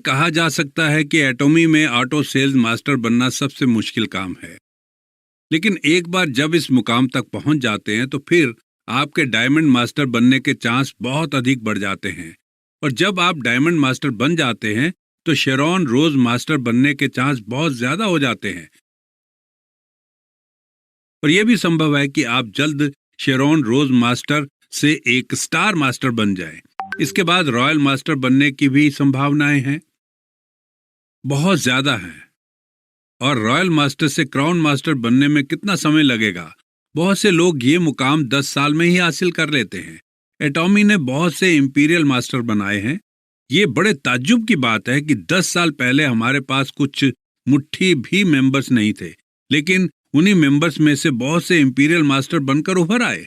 कहा जा सकता है कि एटॉमी में ऑटो सेल्स मास्टर बनना सबसे मुश्किल काम है। लेकिन एक बार जब इस मुकाम तक पहुंच जाते हैं तो फिर आपके डायमंड मास्टर बनने के चांस बहुत अधिक बढ़ जाते हैं। और जब आप डायमंड मास्टर बन जाते हैं तो शेरॉन रोज मास्टर बनने के चांस बहुत ज्यादा हो जाते हैं। और यह भी संभव है कि आप जल्द शेरॉन रोज मास्टर से एक स्टार मास्टर बन जाएं। इसके बाद रॉयल मास्टर बनने की भी संभावनाएं हैं, बहुत ज्यादा हैं। और रॉयल मास्टर से क्राउन मास्टर बनने में कितना समय लगेगा? बहुत से लोग ये मुकाम 10 साल में ही हासिल कर लेते हैं। एटॉमी ने बहुत से इंपीरियल मास्टर बनाए हैं। ये बड़े ताज्जुब की बात है कि 10 साल पहले हमारे पास कुछ मुट्ठी भी मेंबर्स नहीं थे, लेकिन उन्हीं मेंबर्स में से बहुत से इंपीरियल मास्टर बनकर उभर आए।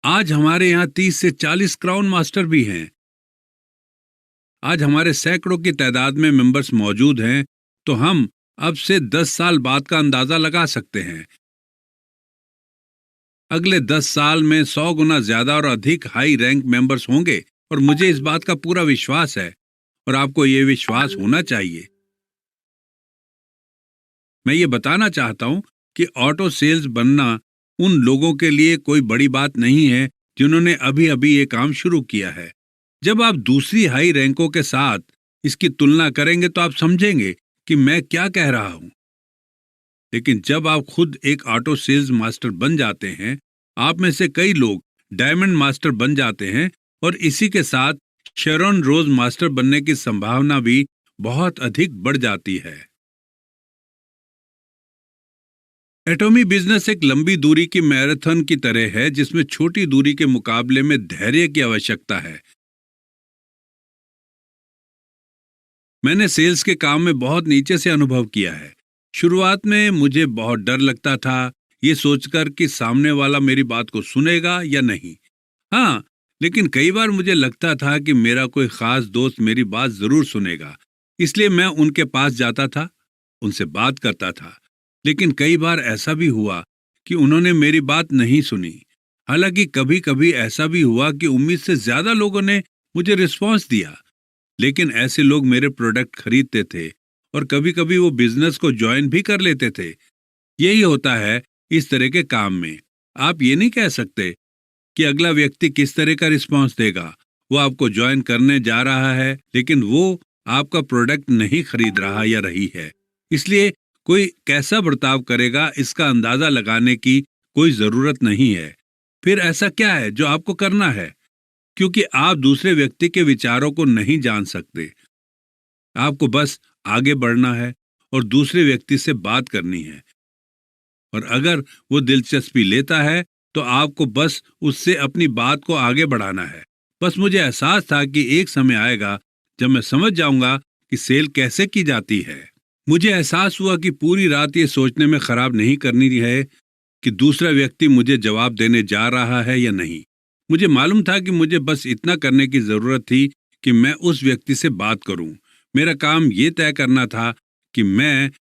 आज हमारे यहाँ 30 से 40 क्राउन मास्टर भी हैं। आज हमारे सैकड़ों की तादाद में मेंबर्स मौजूद हैं, तो हम अब से 10 साल बाद का अंदाजा लगा सकते हैं। अगले 10 साल में 100 गुना ज्यादा और अधिक हाई रैंक मेंबर्स होंगे, और मुझे इस बात का पूरा विश्वास है, और आपको यह विश्वास होना चाहिए। मैं ये बताना चाहता हूं कि ऑटो सेल्स बनना उन लोगों के लिए कोई बड़ी बात नहीं है जिन्होंने अभी अभी ये काम शुरू किया है। जब आप दूसरी हाई रैंकों के साथ इसकी तुलना करेंगे तो आप समझेंगे कि मैं क्या कह रहा हूं। लेकिन जब आप खुद एक ऑटो सेल्स मास्टर बन जाते हैं, आप में से कई लोग डायमंड मास्टर बन जाते हैं, और इसी के साथ शेरॉन रोज मास्टर बनने की संभावना भी बहुत अधिक बढ़ जाती है। एटॉमी बिजनेस एक लंबी दूरी की मैराथन की तरह है, जिसमें छोटी दूरी के मुकाबले में धैर्य की आवश्यकता है। मैंने सेल्स के काम में बहुत नीचे से अनुभव किया है। शुरुआत में मुझे बहुत डर लगता था, ये सोचकर कि सामने वाला मेरी बात को सुनेगा या नहीं। हाँ, लेकिन कई बार मुझे लगता था कि मेरा कोई खास दोस्त मेरी बात जरूर सुनेगा, इसलिए मैं उनके पास जाता था, उनसे बात करता था। लेकिन कई बार ऐसा भी हुआ कि उन्होंने मेरी बात नहीं सुनी। हालांकि कभी कभी ऐसा भी हुआ कि उम्मीद से ज्यादा लोगों ने मुझे रिस्पॉन्स दिया, लेकिन ऐसे लोग मेरे प्रोडक्ट खरीदते थे और कभी कभी वो बिजनेस को ज्वाइन भी कर लेते थे। यही होता है इस तरह के काम में। आप ये नहीं कह सकते कि अगला व्यक्ति किस तरह का रिस्पॉन्स देगा। वो आपको ज्वाइन करने जा रहा है, लेकिन वो आपका प्रोडक्ट नहीं खरीद रहा या रही है। इसलिए कोई कैसा बर्ताव करेगा इसका अंदाजा लगाने की कोई जरूरत नहीं है। फिर ऐसा क्या है जो आपको करना है? क्योंकि आप दूसरे व्यक्ति के विचारों को नहीं जान सकते। आपको बस आगे बढ़ना है और दूसरे व्यक्ति से बात करनी है, और अगर वो दिलचस्पी लेता है तो आपको बस उससे अपनी बात को आगे बढ़ाना है। बस मुझे एहसास था कि एक समय आएगा जब मैं समझ जाऊंगा कि सेल कैसे की जाती है। मुझे एहसास हुआ कि पूरी रात ये सोचने में खराब नहीं करनी है कि दूसरा व्यक्ति मुझे जवाब देने जा रहा है या नहीं। मुझे मालूम था कि मुझे बस इतना करने की जरूरत थी कि मैं उस व्यक्ति से बात करूं। मेरा काम ये तय करना था कि मैं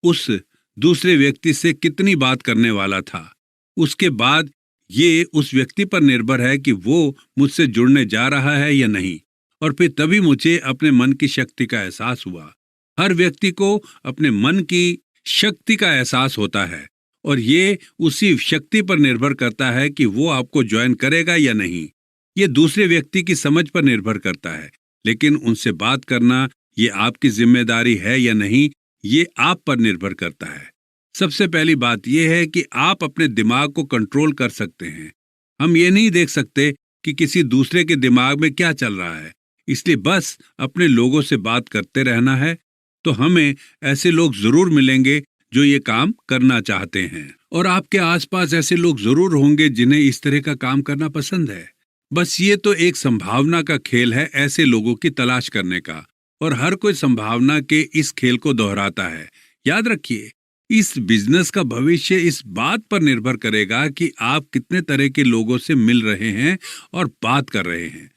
उस दूसरे व्यक्ति से कितनी बात करने वाला था। उसके बाद ये उस व्यक्ति पर निर्भर है कि वो मुझसे जुड़ने जा रहा है या नहीं, और फिर तभी मुझे अपने मन की शक्ति का एहसास हुआ। हर व्यक्ति को अपने मन की शक्ति का एहसास होता है, और ये उसी शक्ति पर निर्भर करता है कि वो आपको ज्वाइन करेगा या नहीं। ये दूसरे व्यक्ति की समझ पर निर्भर करता है, लेकिन उनसे बात करना ये आपकी जिम्मेदारी है या नहीं, ये आप पर निर्भर करता है। सबसे पहली बात यह है कि आप अपने दिमाग को कंट्रोल कर सकते हैं। हम ये नहीं देख सकते कि किसी दूसरे के दिमाग में क्या चल रहा है, इसलिए बस अपने लोगों से बात करते रहना है। तो हमें ऐसे लोग जरूर मिलेंगे जो ये काम करना चाहते हैं, और आपके आसपास ऐसे लोग जरूर होंगे जिन्हें इस तरह का काम करना पसंद है। बस ये तो एक संभावना का खेल है ऐसे लोगों की तलाश करने का, और हर कोई संभावना के इस खेल को दोहराता है। याद रखिए, इस बिजनेस का भविष्य इस बात पर निर्भर करेगा कि आप कितने तरह के लोगों से मिल रहे हैं और बात कर रहे हैं।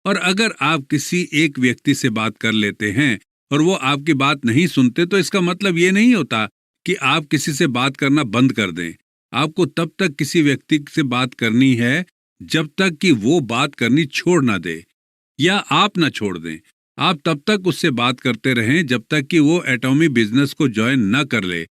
और अगर आप किसी एक व्यक्ति से बात कर लेते हैं और वो आपकी बात नहीं सुनते, तो इसका मतलब ये नहीं होता कि आप किसी से बात करना बंद कर दें। आपको तब तक किसी व्यक्ति से बात करनी है जब तक कि वो बात करनी छोड़ ना दे या आप ना छोड़ दें। आप तब तक उससे बात करते रहें जब तक कि वो एटॉमी बिजनेस को ज्वाइन न कर ले।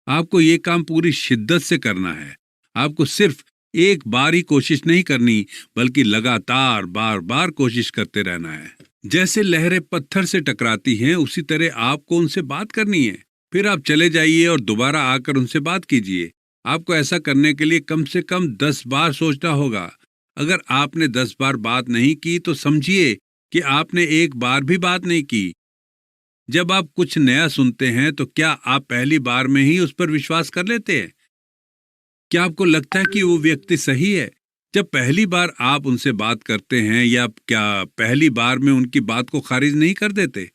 आपको ये काम पूरी शिद्दत से करना है। आपको सिर्फ एक बार ही कोशिश नहीं करनी, बल्कि लगातार बार बार कोशिश करते रहना है। जैसे लहरें पत्थर से टकराती हैं, उसी तरह आपको उनसे बात करनी है। फिर आप चले जाइए और दोबारा आकर उनसे बात कीजिए। आपको ऐसा करने के लिए कम से कम 10 बार सोचना होगा। अगर आपने 10 बार बात नहीं की तो समझिए कि आपने एक बार भी बात नहीं की। जब आप कुछ नया सुनते हैं तो क्या आप पहली बार में ही उस पर विश्वास कर लेते हैं? क्या आपको लगता है कि वो व्यक्ति सही है? जब पहली बार आप उनसे बात करते हैं, या क्या पहली बार में उनकी बात को खारिज नहीं कर देते?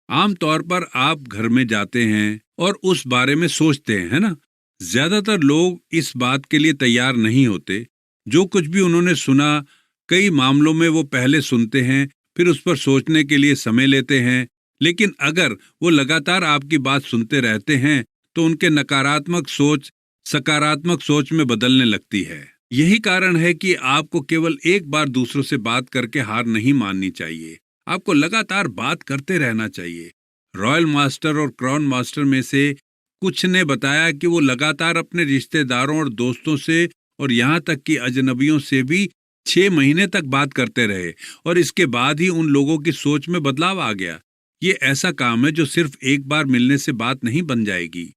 आमतौर पर आप घर में जाते हैं और उस बारे में सोचते हैं, है ना? ज्यादातर लोग इस बात के लिए तैयार नहीं होते। जो कुछ भी उन्होंने सुना, कई मामलों में वो पहले सुनते हैं, फिर उस पर सोचने के लिए समय लेते हैं। लेकिन अगर वो लगातार आपकी बात सुनते रहते हैं तो उनके नकारात्मक सोच सकारात्मक सोच में बदलने लगती है। यही कारण है कि आपको केवल एक बार दूसरों से बात करके हार नहीं माननी चाहिए। आपको लगातार बात करते रहना चाहिए। रॉयल मास्टर और क्राउन मास्टर में से कुछ ने बताया कि वो लगातार अपने रिश्तेदारों और दोस्तों से और यहाँ तक कि अजनबियों से भी 6 महीने तक बात करते रहे, और इसके बाद ही उन लोगों की सोच में बदलाव आ गया। ये ऐसा काम है जो सिर्फ एक बार मिलने से बात नहीं बन जाएगी।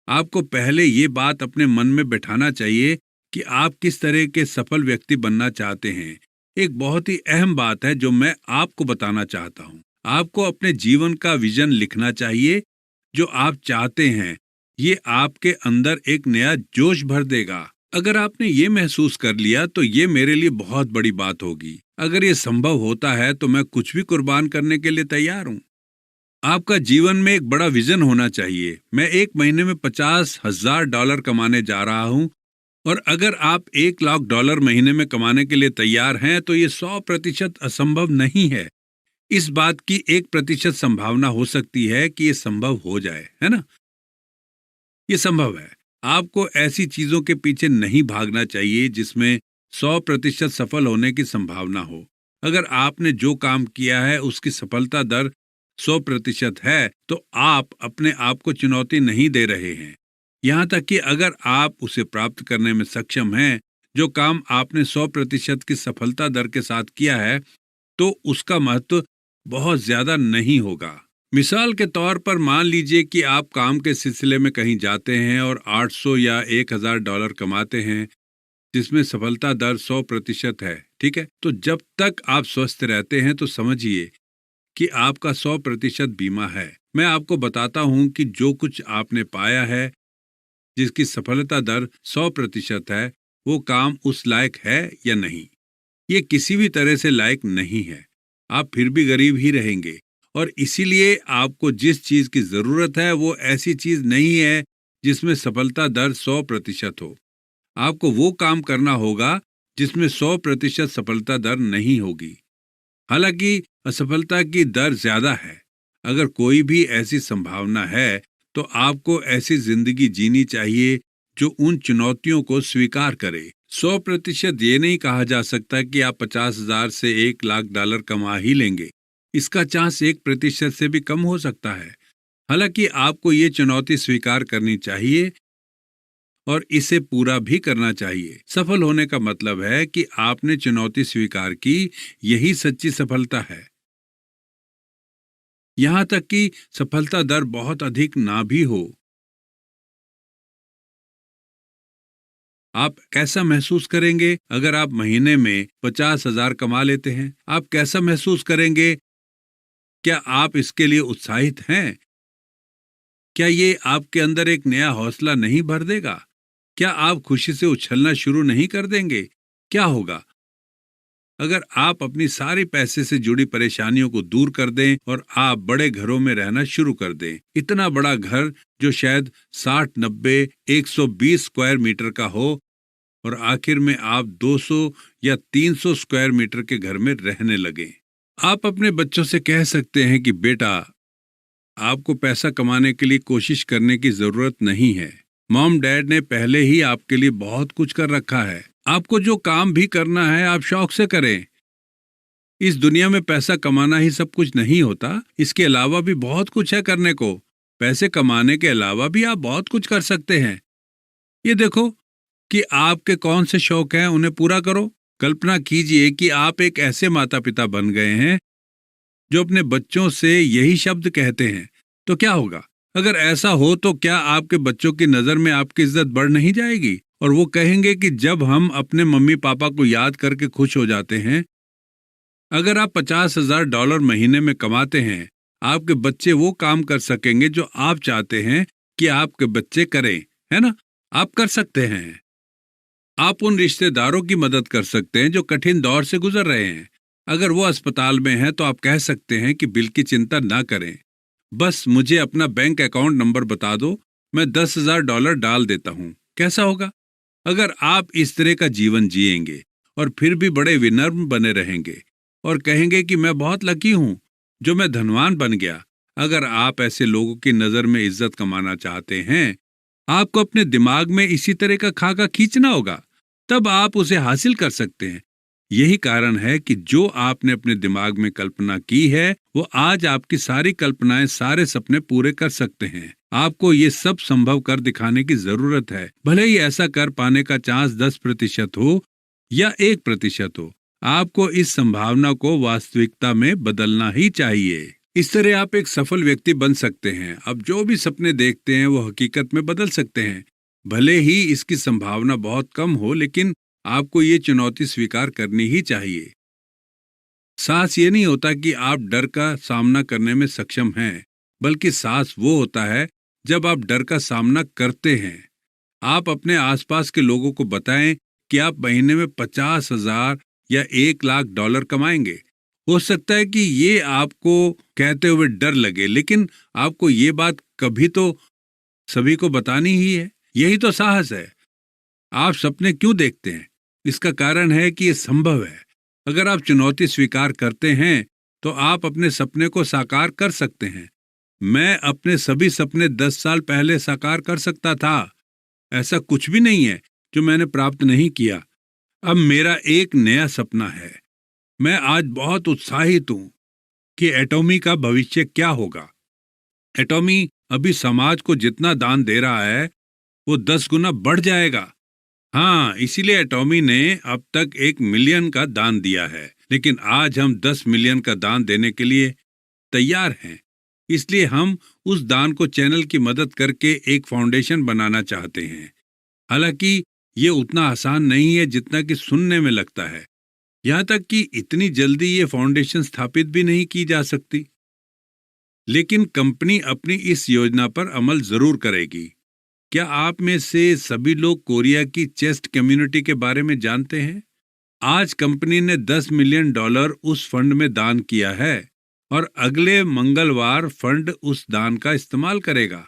आपको पहले ये बात अपने मन में बैठाना चाहिए कि आप किस तरह के सफल व्यक्ति बनना चाहते हैं। एक बहुत ही अहम बात है जो मैं आपको बताना चाहता हूँ। आपको अपने जीवन का विजन लिखना चाहिए जो आप चाहते हैं। ये आपके अंदर एक नया जोश भर देगा। अगर आपने ये महसूस कर लिया तो ये मेरे लिए बहुत बड़ी बात होगी। अगर ये संभव होता है तो मैं कुछ भी कुर्बान करने के लिए तैयार हूँ। आपका जीवन में एक बड़ा विजन होना चाहिए। मैं 1 महीने में $50,000 कमाने जा रहा हूँ, और अगर आप $1 लाख महीने में कमाने के लिए तैयार हैं तो ये 100% असंभव नहीं है। इस बात की 1% संभावना हो सकती है कि ये संभव हो जाए, है ना? ये संभव है। आपको ऐसी चीजों के पीछे नहीं भागना चाहिए जिसमें 100% सफल होने की संभावना हो। अगर आपने जो काम किया है उसकी सफलता दर 100% है तो आप अपने आप को चुनौती नहीं दे रहे हैं। यहाँ तक कि अगर आप उसे प्राप्त करने में सक्षम हैं, जो काम आपने 100% की सफलता दर के साथ किया है, तो उसका महत्व बहुत ज्यादा नहीं होगा। मिसाल के तौर पर मान लीजिए कि आप काम के सिलसिले में कहीं जाते हैं और 800 या $1,000 कमाते हैं, जिसमें सफलता दर 100% है। ठीक है, तो जब तक आप स्वस्थ रहते हैं तो समझिए कि आपका 100% बीमा है। मैं आपको बताता हूं कि जो कुछ आपने पाया है, जिसकी सफलता दर 100% है, वो काम उस लायक है या नहीं। ये किसी भी तरह से लायक नहीं है। आप फिर भी गरीब ही रहेंगे, और इसीलिए आपको जिस चीज की जरूरत है वो ऐसी चीज नहीं है जिसमें सफलता दर 100% हो। आपको वो काम करना होगा जिसमें 100% सफलता दर नहीं होगी। हालांकि असफलता की दर ज्यादा है। अगर कोई भी ऐसी संभावना है तो आपको ऐसी जिंदगी जीनी चाहिए जो उन चुनौतियों को स्वीकार करे। 100% ये नहीं कहा जा सकता कि आप 50,000 से $1 लाख कमा ही लेंगे। इसका चांस 1% से भी कम हो सकता है। हालांकि आपको ये चुनौती स्वीकार करनी चाहिए और इसे पूरा भी करना चाहिए। सफल होने का मतलब है कि आपने चुनौती स्वीकार की, यही सच्ची सफलता है। यहां तक कि सफलता दर बहुत अधिक ना भी हो। आप कैसा महसूस करेंगे अगर आप महीने में 50,000 कमा लेते हैं? आप कैसा महसूस करेंगे? क्या आप इसके लिए उत्साहित हैं? क्या ये आपके अंदर एक नया हौसला नहीं भर देगा? क्या आप खुशी से उछलना शुरू नहीं कर देंगे? क्या होगा अगर आप अपनी सारी पैसे से जुड़ी परेशानियों को दूर कर दें और आप बड़े घरों में रहना शुरू कर दें? इतना बड़ा घर जो शायद 60, 90, 120 स्क्वायर मीटर का हो, और आखिर में आप 200 या 300 स्क्वायर मीटर के घर में रहने लगे। आप अपने बच्चों से कह सकते हैं कि बेटा, आपको पैसा कमाने के लिए कोशिश करने की जरूरत नहीं है। मॉम डैड ने पहले ही आपके लिए बहुत कुछ कर रखा है। आपको जो काम भी करना है आप शौक से करें। इस दुनिया में पैसा कमाना ही सब कुछ नहीं होता, इसके अलावा भी बहुत कुछ है करने को। पैसे कमाने के अलावा भी आप बहुत कुछ कर सकते हैं। ये देखो कि आपके कौन से शौक हैं, उन्हें पूरा करो। कल्पना कीजिए कि आप एक ऐसे माता पिता बन गए हैं जो अपने बच्चों से यही शब्द कहते हैं, तो क्या होगा? अगर ऐसा हो तो क्या आपके बच्चों की नजर में आपकी इज्जत बढ़ नहीं जाएगी? और वो कहेंगे कि जब हम अपने मम्मी पापा को याद करके खुश हो जाते हैं। अगर आप $50,000 महीने में कमाते हैं, आपके बच्चे वो काम कर सकेंगे जो आप चाहते हैं कि आपके बच्चे करें, है ना? आप कर सकते हैं। आप उन रिश्तेदारों की मदद कर सकते हैं जो कठिन दौर से गुजर रहे हैं। अगर वो अस्पताल में हैं तो आप कह सकते हैं कि बिल की चिंता ना करें, बस मुझे अपना बैंक अकाउंट नंबर बता दो, मैं $10,000 डाल देता हूं। कैसा होगा? अगर आप इस तरह का जीवन जिएंगे और फिर भी बड़े विनम्र बने रहेंगे और कहेंगे कि मैं बहुत लकी हूं जो मैं धनवान बन गया। अगर आप ऐसे लोगों की नजर में इज्जत कमाना चाहते हैं, आपको अपने दिमाग में इसी तरह का खाका खींचना होगा, तब आप उसे हासिल कर सकते हैं। यही कारण है कि जो आपने अपने दिमाग में कल्पना की है, वो आज आपकी सारी कल्पनाएं, सारे सपने पूरे कर सकते हैं। आपको ये सब संभव कर दिखाने की जरूरत है। भले ही ऐसा कर पाने का चांस 10% हो या 1% हो, आपको इस संभावना को वास्तविकता में बदलना ही चाहिए। इस तरह आप एक सफल व्यक्ति बन सकते हैं। अब जो भी सपने देखते हैं वो हकीकत में बदल सकते हैं। भले ही इसकी संभावना बहुत कम हो, लेकिन आपको ये चुनौती स्वीकार करनी ही चाहिए। साहस ये नहीं होता कि आप डर का सामना करने में सक्षम हैं, बल्कि साहस वो होता है जब आप डर का सामना करते हैं। आप अपने आसपास के लोगों को बताएं कि आप महीने में 50,000 या $1,00,000 कमाएंगे। हो सकता है कि ये आपको कहते हुए डर लगे, लेकिन आपको ये बात कभी तो सभी को बतानी ही है। यही तो साहस है। आप सपने क्यों देखते हैं? इसका कारण है कि ये संभव है। अगर आप चुनौती स्वीकार करते हैं तो आप अपने सपने को साकार कर सकते हैं। मैं अपने सभी सपने 10 साल पहले साकार कर सकता था। ऐसा कुछ भी नहीं है जो मैंने प्राप्त नहीं किया। अब मेरा एक नया सपना है। मैं आज बहुत उत्साहित हूं कि एटॉमी का भविष्य क्या होगा। एटॉमी अभी समाज को जितना दान दे रहा है वो 10 गुना बढ़ जाएगा। हाँ, इसीलिए एटॉमी ने अब तक 1 मिलियन का दान दिया है, लेकिन आज हम 10 मिलियन का दान देने के लिए तैयार हैं। इसलिए हम उस दान को चैनल की मदद करके एक फाउंडेशन बनाना चाहते हैं। हालांकि ये उतना आसान नहीं है जितना कि सुनने में लगता है। यहाँ तक कि इतनी जल्दी ये फाउंडेशन स्थापित भी नहीं की जा सकती। लेकिन कंपनी अपनी इस योजना पर अमल जरूर करेगी। क्या आप में से सभी लोग कोरिया की चेस्ट कम्युनिटी के बारे में जानते हैं? आज कंपनी ने $10 मिलियन उस फंड में दान किया है और अगले मंगलवार फंड उस दान का इस्तेमाल करेगा।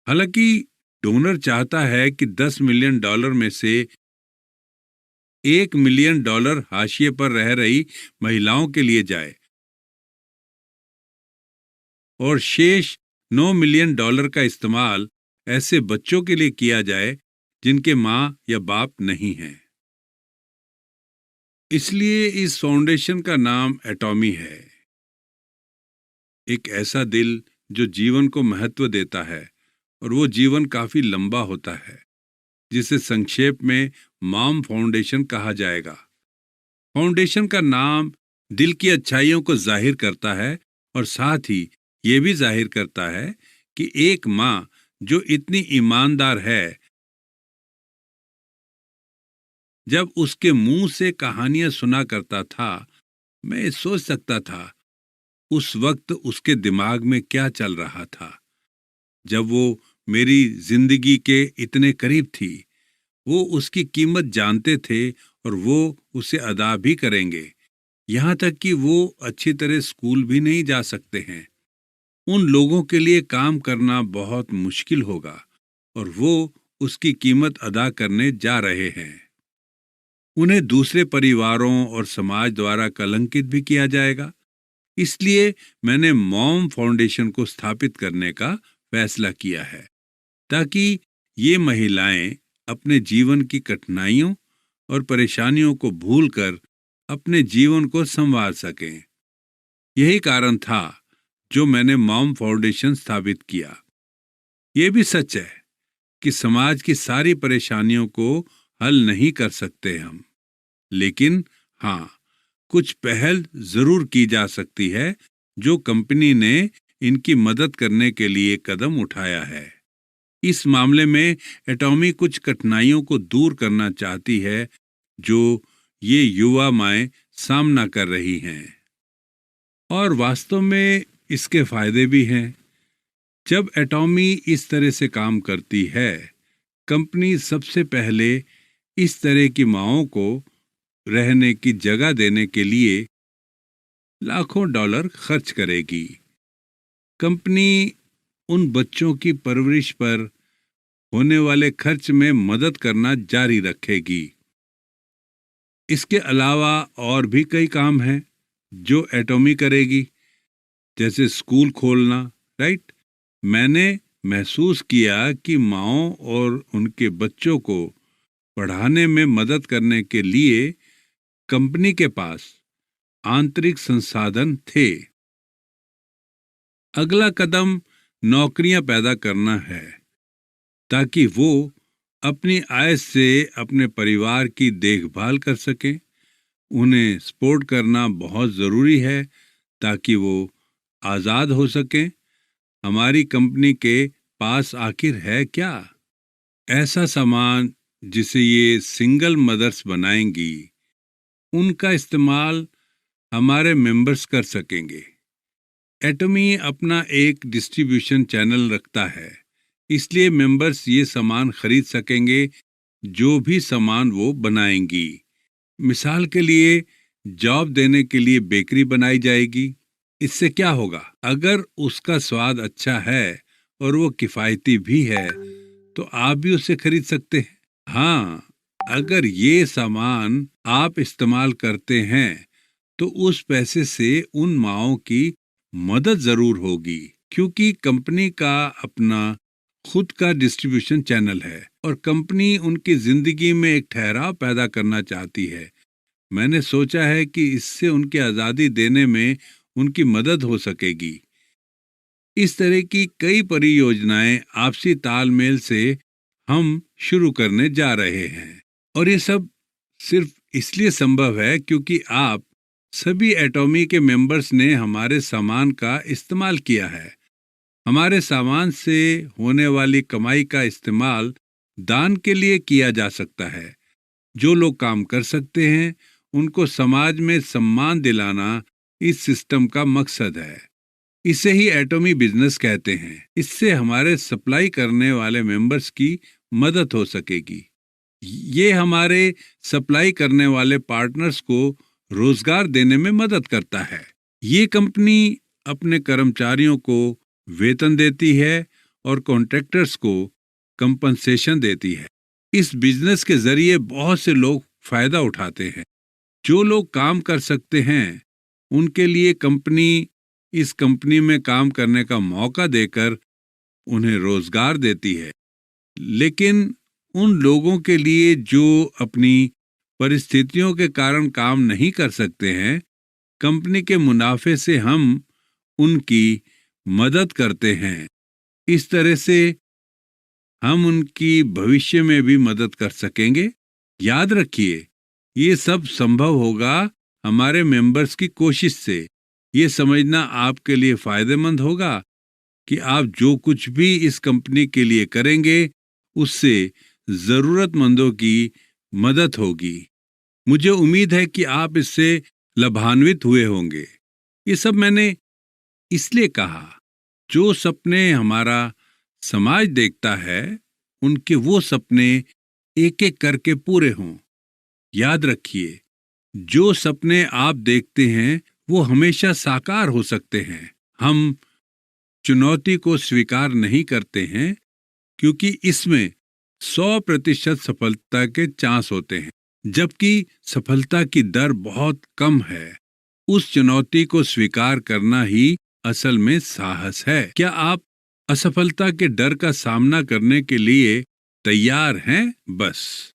हालांकि डोनर चाहता है कि $10 मिलियन में से $1 मिलियन हाशिए पर रह रही महिलाओं के लिए जाए और शेष $9 मिलियन का इस्तेमाल ऐसे बच्चों के लिए किया जाए जिनके मां या बाप नहीं हैं। इसलिए इस फाउंडेशन का नाम एटॉमी है। एक ऐसा दिल जो जीवन को महत्व देता है, और वो जीवन काफी लंबा होता है, जिसे संक्षेप में मॉम फाउंडेशन कहा जाएगा। फाउंडेशन का नाम दिल की अच्छाइयों को जाहिर करता है और साथ ही ये भी जाहिर करता है कि एक मां जो इतनी ईमानदार है, जब उसके मुंह से कहानियां सुना करता था, मैं सोच सकता था उस वक्त उसके दिमाग में क्या चल रहा था। जब वो मेरी जिंदगी के इतने करीब थी, वो उसकी कीमत जानते थे और वो उसे अदा भी करेंगे। यहाँ तक कि वो अच्छी तरह स्कूल भी नहीं जा सकते हैं। उन लोगों के लिए काम करना बहुत मुश्किल होगा और वो उसकी कीमत अदा करने जा रहे हैं। उन्हें दूसरे परिवारों और समाज द्वारा कलंकित भी किया जाएगा। इसलिए मैंने मॉम फाउंडेशन को स्थापित करने का फैसला किया है, ताकि ये महिलाएं अपने जीवन की कठिनाइयों और परेशानियों को भूलकर अपने जीवन को संवार सकें। यही कारण था जो मैंने मॉम फाउंडेशन स्थापित किया। ये भी सच है कि समाज की सारी परेशानियों को हल नहीं कर सकते हम, लेकिन हाँ, कुछ पहल जरूर की जा सकती है जो कंपनी ने इनकी मदद करने के लिए कदम उठाया है। इस मामले में एटॉमी कुछ कठिनाइयों को दूर करना चाहती है जो ये युवा माएं सामना कर रही हैं, और वास्तव में इसके फायदे भी हैं। जब एटॉमी इस तरह से काम करती है, कंपनी सबसे पहले इस तरह की माओं को रहने की जगह देने के लिए लाखों डॉलर खर्च करेगी। कंपनी उन बच्चों की परवरिश पर होने वाले खर्च में मदद करना जारी रखेगी। इसके अलावा और भी कई काम हैं जो एटॉमी करेगी, जैसे स्कूल खोलना, राइट। मैंने महसूस किया कि माओं और उनके बच्चों को पढ़ाने में मदद करने के लिए कंपनी के पास आंतरिक संसाधन थे। अगला कदम नौकरियां पैदा करना है ताकि वो अपनी आय से अपने परिवार की देखभाल कर सकें। उन्हें सपोर्ट करना बहुत ज़रूरी है ताकि वो आज़ाद हो सकें। हमारी कंपनी के पास आखिर है क्या? ऐसा सामान जिसे ये सिंगल मदर्स बनाएंगी, उनका इस्तेमाल हमारे मेंबर्स कर सकेंगे। एटॉमी अपना एक डिस्ट्रीब्यूशन चैनल रखता है, इसलिए मेंबर्स ये सामान खरीद सकेंगे जो भी सामान वो बनाएंगी। मिसाल के लिए जॉब देने के लिए बेकरी बनाई जाएगी। इससे क्या होगा? अगर उसका स्वाद अच्छा है और वो किफ़ायती भी है तो आप भी उसे खरीद सकते हैं। हाँ, अगर ये सामान आप इस्तेमाल करते हैं तो उस पैसे से उन माओं की मदद जरूर होगी, क्योंकि कंपनी का अपना खुद का डिस्ट्रीब्यूशन चैनल है और कंपनी उनकी जिंदगी में एक ठहराव पैदा करना चाहती है। मैंने सोचा है कि इससे उनकी आज़ादी देने में उनकी मदद हो सकेगी। इस तरह की कई परियोजनाएं आपसी तालमेल से हम शुरू करने जा रहे हैं, और ये सब सिर्फ इसलिए संभव है क्योंकि आप सभी एटॉमी के मेंबर्स ने हमारे सामान का इस्तेमाल किया है। हमारे सामान से होने वाली कमाई का इस्तेमाल दान के लिए किया जा सकता है। जो लोग काम कर सकते हैं उनको समाज में सम्मान दिलाना इस सिस्टम का मकसद है। इसे ही एटॉमी बिजनेस कहते हैं। इससे हमारे सप्लाई करने वाले मेंबर्स की मदद हो सकेगी। ये हमारे सप्लाई करने वाले पार्टनर्स को रोजगार देने में मदद करता है। ये कंपनी अपने कर्मचारियों को वेतन देती है और कॉन्ट्रैक्टर्स को कंपनसेशन देती है। इस बिजनेस के जरिए बहुत से लोग फायदा उठाते हैं। जो लोग काम कर सकते हैं उनके लिए कंपनी इस कंपनी में काम करने का मौका देकर उन्हें रोजगार देती है। लेकिन उन लोगों के लिए जो अपनी परिस्थितियों के कारण काम नहीं कर सकते हैं, कंपनी के मुनाफे से हम उनकी मदद करते हैं। इस तरह से हम उनकी भविष्य में भी मदद कर सकेंगे। याद रखिए, ये सब संभव होगा हमारे मेंबर्स की कोशिश से। ये समझना आपके लिए फायदेमंद होगा कि आप जो कुछ भी इस कंपनी के लिए करेंगे उससे जरूरतमंदों की मदद होगी। मुझे उम्मीद है कि आप इससे लाभान्वित हुए होंगे। ये सब मैंने इसलिए कहा, जो सपने हमारा समाज देखता है उनके वो सपने एक एक करके पूरे हों। याद रखिए, जो सपने आप देखते हैं वो हमेशा साकार हो सकते हैं। हम चुनौती को स्वीकार नहीं करते हैं क्योंकि इसमें 100% सफलता के चांस होते हैं, जबकि सफलता की दर बहुत कम है। उस चुनौती को स्वीकार करना ही असल में साहस है। क्या आप असफलता के डर का सामना करने के लिए तैयार हैं? बस